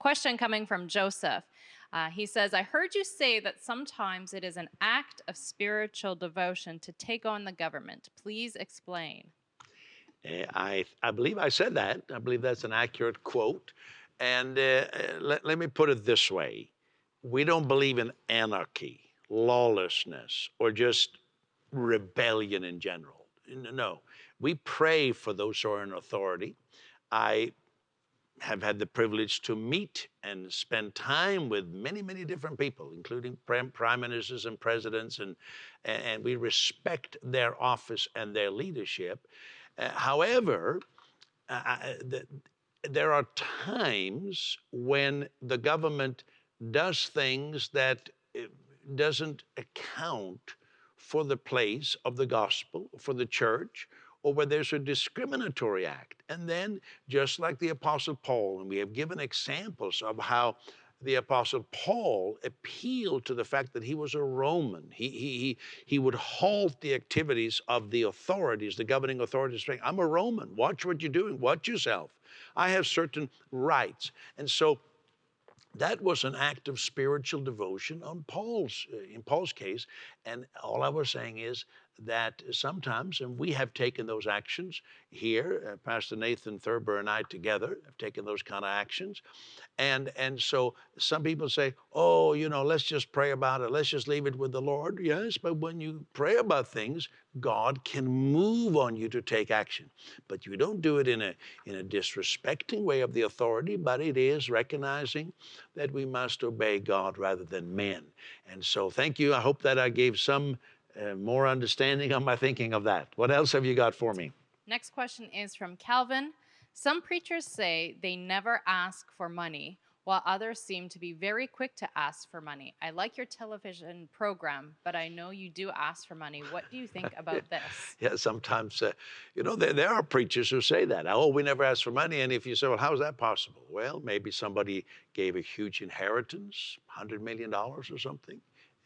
Question coming from Joseph. He says, I heard you say that sometimes it is an act of spiritual devotion to take on the government. Please explain. I believe I said that. I believe that's an accurate quote. And let me put it this way. We don't believe in anarchy, lawlessness, or just rebellion in general. No, we pray for those who are in authority. I have had the privilege to meet and spend time with many, many different people, including prime ministers and presidents, and we respect their office and their leadership. However, there are times when the government does things that doesn't account for the place of the gospel, for the church, or where there's a discriminatory act. And then, just like the Apostle Paul, and we have given examples of how the Apostle Paul appealed to the fact that he was a Roman. He would halt the activities of the authorities, the governing authorities, saying, I'm a Roman. Watch what you're doing. Watch yourself. I have certain rights. And so that was an act of spiritual devotion on in Paul's case. And all I was saying is that sometimes, and we have taken those actions here, Pastor Nathan Thurber and I together have taken those kind of actions. And so some people say, oh, let's just pray about it. Let's just leave it with the Lord. Yes, but when you pray about things, God can move on you to take action. But you don't do it in a disrespecting way of the authority, but it is recognizing that we must obey God rather than men. And so thank you. I hope that I gave some more understanding on my thinking of that. What else have you got for me? Next question is from Calvin. Some preachers say they never ask for money, while others seem to be very quick to ask for money. I like your television program, but I know you do ask for money. What do you think about this? Yeah, sometimes, there are preachers who say that. Oh, we never ask for money. And if you say, well, how is that possible? Well, maybe somebody gave a huge inheritance, $100 million or something.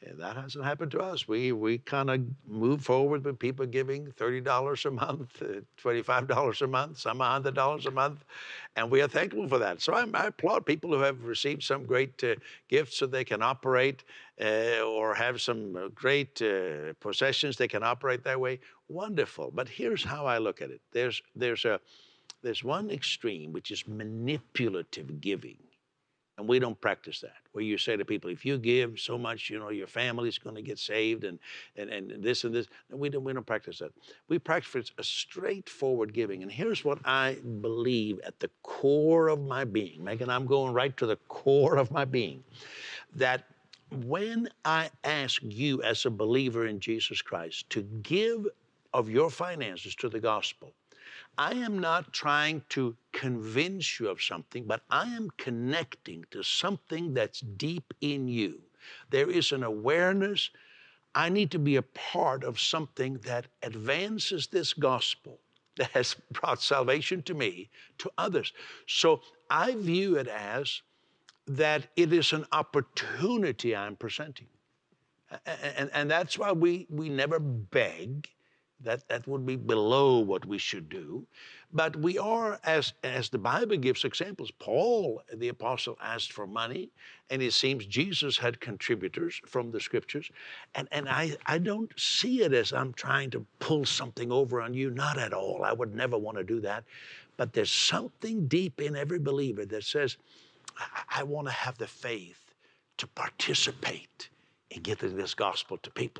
And that hasn't happened to us. We kind of move forward with people giving $30 a month, $25 a month, some $100 a month, and we are thankful for that. So I applaud people who have received some great gifts so they can operate or have some great possessions they can operate that way. Wonderful. But here's how I look at it. There's one extreme, which is manipulative giving. And we don't practice that, where you say to people, if you give so much, your family's going to get saved and this and this. No, we don't practice that. We practice a straightforward giving. And here's what I believe at the core of my being. Megan, I'm going right to the core of my being. That when I ask you as a believer in Jesus Christ to give of your finances to the gospel, I am not trying to convince you of something, but I am connecting to something that's deep in you. There is an awareness. I need to be a part of something that advances this gospel that has brought salvation to me, to others. So I view it as that it is an opportunity I'm presenting. And that's why we never beg. That would be below what we should do. But we are, as the Bible gives examples, Paul, the apostle, asked for money, and it seems Jesus had contributors from the scriptures. And I don't see it as I'm trying to pull something over on you, not at all. I would never want to do that. But there's something deep in every believer that says, I want to have the faith to participate in getting this gospel to people.